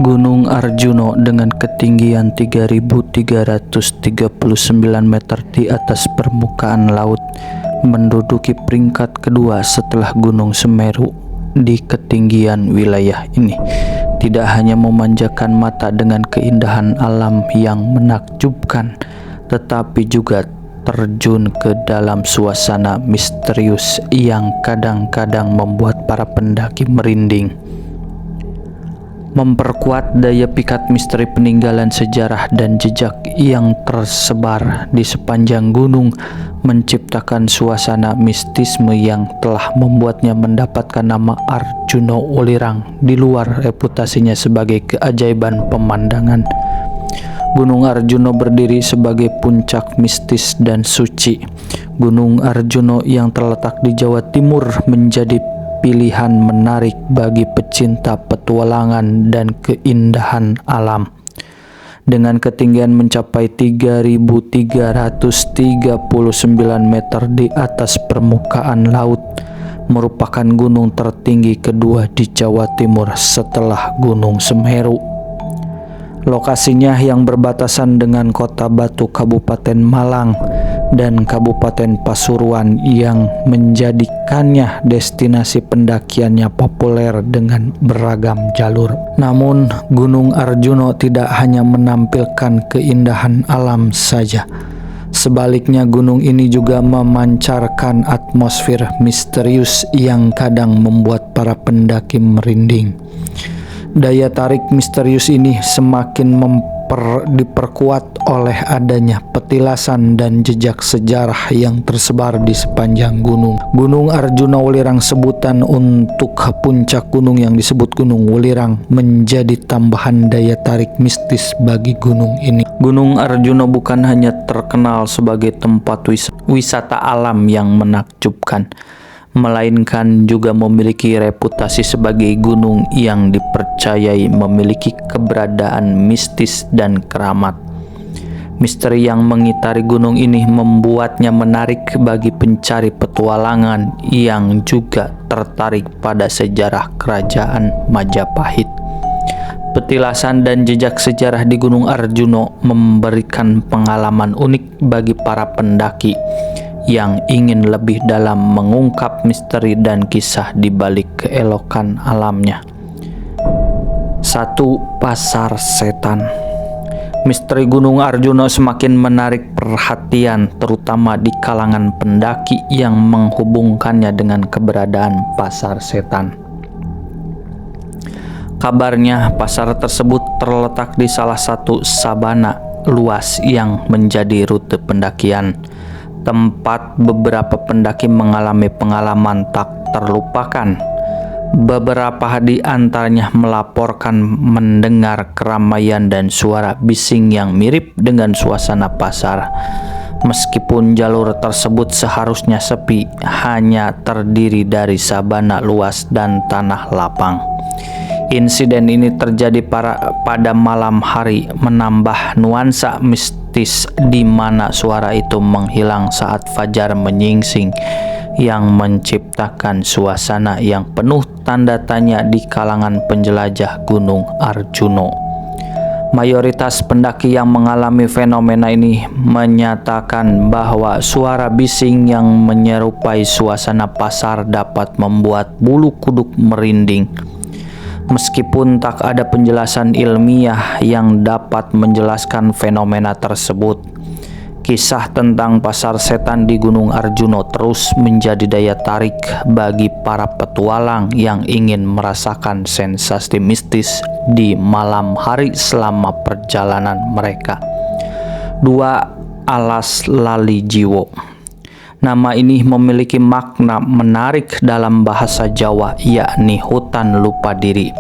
Gunung Arjuno dengan ketinggian 3.339 meter di atas permukaan laut menduduki peringkat kedua setelah Gunung Semeru di ketinggian wilayah ini. Tidak hanya memanjakan mata dengan keindahan alam yang menakjubkan, tetapi juga terjun ke dalam suasana misterius yang kadang-kadang membuat para pendaki merinding. Memperkuat daya pikat misteri peninggalan sejarah dan jejak yang tersebar di sepanjang gunung, menciptakan suasana mistisme yang telah membuatnya mendapatkan nama Arjuno Ulirang di luar reputasinya sebagai keajaiban pemandangan. Gunung Arjuno berdiri sebagai puncak mistis dan suci. Gunung Arjuno yang terletak di Jawa Timur menjadi pilihan menarik bagi pecinta petualangan dan keindahan alam. Dengan ketinggian mencapai 3.339 meter di atas permukaan laut, merupakan gunung tertinggi kedua di Jawa Timur setelah Gunung Semeru. Lokasinya yang berbatasan dengan Kota Batu Kabupaten Malang dan Kabupaten Pasuruan yang menjadikannya destinasi pendakiannya populer dengan beragam jalur. Namun, Gunung Arjuno tidak hanya menampilkan keindahan alam saja. Sebaliknya, gunung ini juga memancarkan atmosfer misterius yang kadang membuat para pendaki merinding. Daya tarik misterius ini semakin diperkuat oleh adanya petilasan dan jejak sejarah yang tersebar di sepanjang gunung. Gunung Arjuno Ulirang, sebutan untuk puncak gunung yang disebut Gunung Ulirang, menjadi tambahan daya tarik mistis bagi gunung ini. Gunung Arjuno bukan hanya terkenal sebagai tempat wisata alam yang menakjubkan, melainkan juga memiliki reputasi sebagai gunung yang dipercayai memiliki keberadaan mistis dan keramat. Misteri yang mengitari gunung ini membuatnya menarik bagi pencari petualangan yang juga tertarik pada sejarah kerajaan Majapahit. Petilasan dan jejak sejarah di Gunung Arjuno memberikan pengalaman unik bagi para pendaki yang ingin lebih dalam mengungkap misteri dan kisah di balik keelokan alamnya. 1. Pasar Setan. Misteri Gunung Arjuno semakin menarik perhatian, terutama di kalangan pendaki yang menghubungkannya dengan keberadaan Pasar Setan. Kabarnya, pasar tersebut terletak di salah satu sabana luas yang menjadi rute pendakian, tempat beberapa pendaki mengalami pengalaman tak terlupakan. Beberapa di antaranya melaporkan mendengar keramaian dan suara bising yang mirip dengan suasana pasar. Meskipun jalur tersebut seharusnya sepi, hanya terdiri dari sabana luas dan tanah lapang. Insiden ini terjadi pada malam hari, menambah nuansa mistis di mana suara itu menghilang saat fajar menyingsing, yang menciptakan suasana yang penuh tanda tanya di kalangan penjelajah Gunung Arjuno. Mayoritas pendaki yang mengalami fenomena ini menyatakan bahwa suara bising yang menyerupai suasana pasar dapat membuat bulu kuduk merinding. Meskipun tak ada penjelasan ilmiah yang dapat menjelaskan fenomena tersebut, kisah tentang pasar setan di Gunung Arjuno terus menjadi daya tarik bagi para petualang yang ingin merasakan sensasi mistis di malam hari selama perjalanan mereka. 2. Alas Lali Jiwo. Nama ini memiliki makna menarik dalam bahasa Jawa, yakni hutan lupa diri.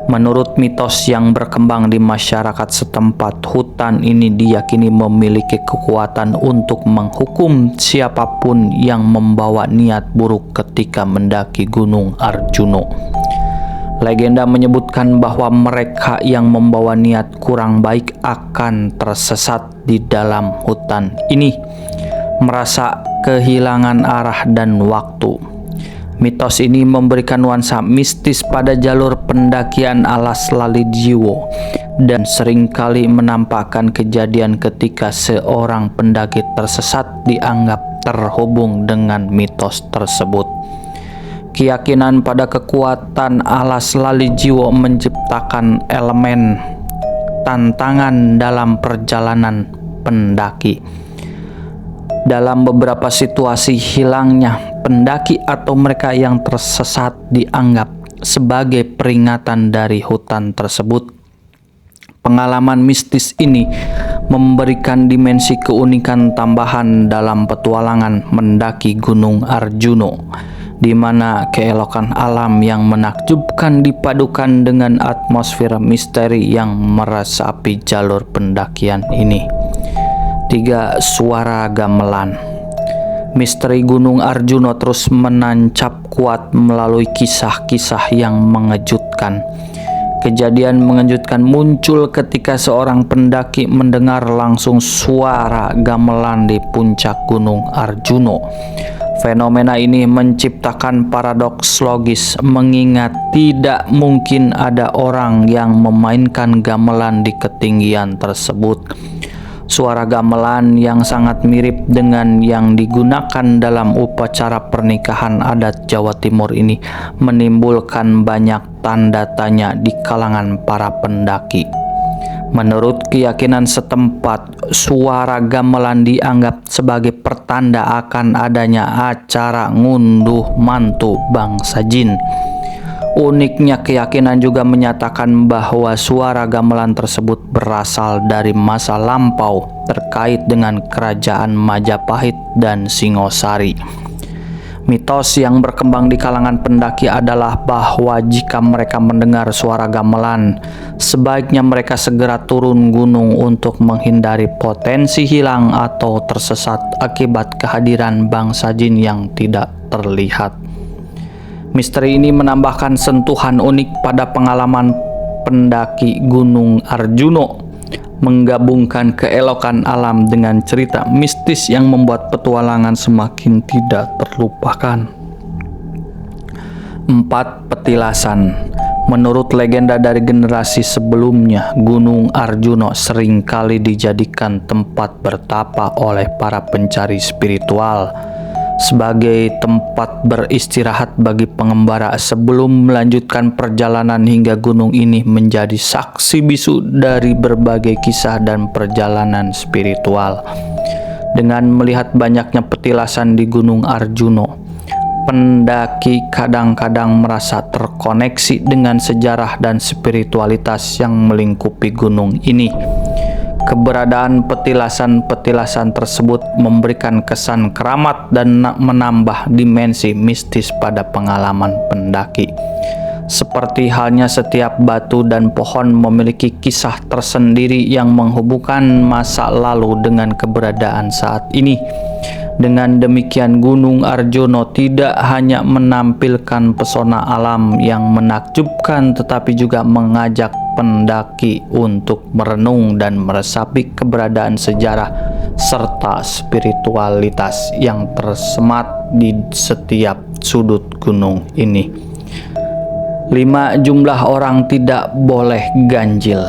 Menurut mitos yang berkembang di masyarakat setempat, hutan ini diyakini memiliki kekuatan untuk menghukum siapapun yang membawa niat buruk ketika mendaki Gunung Arjuno. Legenda menyebutkan bahwa mereka yang membawa niat kurang baik akan tersesat di dalam hutan ini, merasa kehilangan arah dan waktu. Mitos ini memberikan nuansa mistis pada jalur pendakian alas Lalijiwo dan seringkali menampakkan kejadian ketika seorang pendaki tersesat dianggap terhubung dengan mitos tersebut. Keyakinan pada kekuatan alas Lalijiwo menciptakan elemen tantangan dalam perjalanan pendaki. Dalam beberapa situasi, hilangnya pendaki atau mereka yang tersesat dianggap sebagai peringatan dari hutan tersebut. Pengalaman mistis ini memberikan dimensi keunikan tambahan dalam petualangan mendaki Gunung Arjuno, di mana keelokan alam yang menakjubkan dipadukan dengan atmosfer misteri yang meresapi jalur pendakian ini. 3. Suara gamelan. Misteri Gunung Arjuno terus menancap kuat melalui kisah-kisah yang mengejutkan. Kejadian mengejutkan muncul ketika seorang pendaki mendengar langsung suara gamelan di puncak Gunung Arjuno. Fenomena ini menciptakan paradoks logis, mengingat tidak mungkin ada orang yang memainkan gamelan di ketinggian tersebut. Suara gamelan yang sangat mirip dengan yang digunakan dalam upacara pernikahan adat Jawa Timur ini menimbulkan banyak tanda tanya di kalangan para pendaki. Menurut keyakinan setempat, suara gamelan dianggap sebagai pertanda akan adanya acara ngunduh mantu bangsa jin. Uniknya, keyakinan juga menyatakan bahwa suara gamelan tersebut berasal dari masa lampau terkait dengan kerajaan Majapahit dan Singosari. Mitos yang berkembang di kalangan pendaki adalah bahwa jika mereka mendengar suara gamelan, sebaiknya mereka segera turun gunung untuk menghindari potensi hilang atau tersesat akibat kehadiran bangsa jin yang tidak terlihat. Misteri ini menambahkan sentuhan unik pada pengalaman pendaki Gunung Arjuno, menggabungkan keelokan alam dengan cerita mistis yang membuat petualangan semakin tidak terlupakan. 4. Petilasan. Menurut legenda dari generasi sebelumnya, Gunung Arjuno seringkali dijadikan tempat bertapa oleh para pencari spiritual, sebagai tempat beristirahat bagi pengembara sebelum melanjutkan perjalanan hingga gunung ini menjadi saksi bisu dari berbagai kisah dan perjalanan spiritual. Dengan melihat banyaknya petilasan di Gunung Arjuno, pendaki kadang-kadang merasa terkoneksi dengan sejarah dan spiritualitas yang melingkupi gunung ini. Keberadaan petilasan-petilasan tersebut memberikan kesan keramat dan menambah dimensi mistis pada pengalaman pendaki. Seperti halnya setiap batu dan pohon memiliki kisah tersendiri yang menghubungkan masa lalu dengan keberadaan saat ini. Dengan demikian, Gunung Arjuno tidak hanya menampilkan pesona alam yang menakjubkan, tetapi juga mengajak pendaki untuk merenung dan meresapi keberadaan sejarah serta spiritualitas yang tersemat di setiap sudut gunung ini. 5. Jumlah orang tidak boleh ganjil.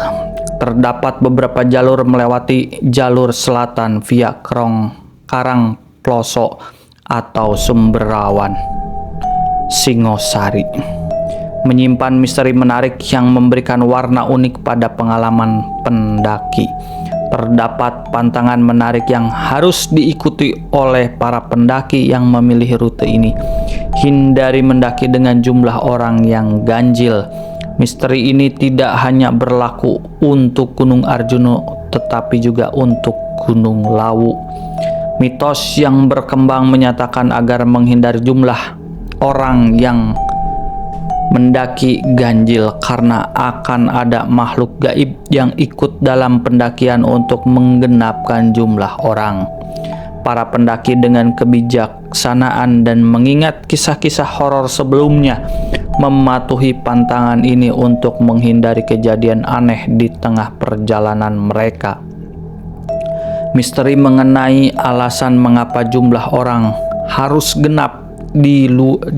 Terdapat beberapa jalur melewati jalur selatan via Karang Ploso atau Sumberawan, Singosari, menyimpan misteri menarik yang memberikan warna unik pada pengalaman pendaki. Terdapat pantangan menarik yang harus diikuti oleh para pendaki yang memilih rute ini. Hindari mendaki dengan jumlah orang yang ganjil. Misteri ini tidak hanya berlaku untuk Gunung Arjuno, tetapi juga untuk Gunung Lawu. Mitos yang berkembang menyatakan agar menghindari jumlah orang yang mendaki ganjil karena akan ada makhluk gaib yang ikut dalam pendakian untuk menggenapkan jumlah orang. Para pendaki dengan kebijaksanaan dan mengingat kisah-kisah horor sebelumnya mematuhi pantangan ini untuk menghindari kejadian aneh di tengah perjalanan mereka. Misteri mengenai alasan mengapa jumlah orang harus genap di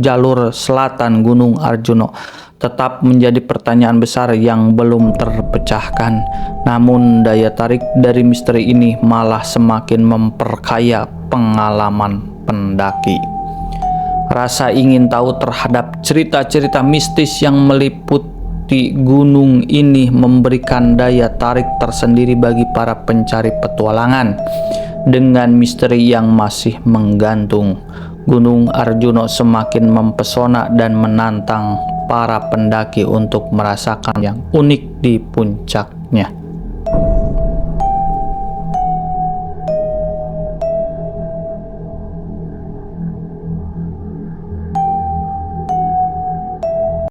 jalur selatan Gunung Arjuna tetap menjadi pertanyaan besar yang belum terpecahkan. Namun daya tarik dari misteri ini malah semakin memperkaya pengalaman pendaki. Rasa ingin tahu terhadap cerita-cerita mistis yang meliputi gunung ini memberikan daya tarik tersendiri bagi para pencari petualangan. Dengan misteri yang masih menggantung, Gunung Arjuna semakin mempesona dan menantang para pendaki untuk merasakan yang unik di puncaknya.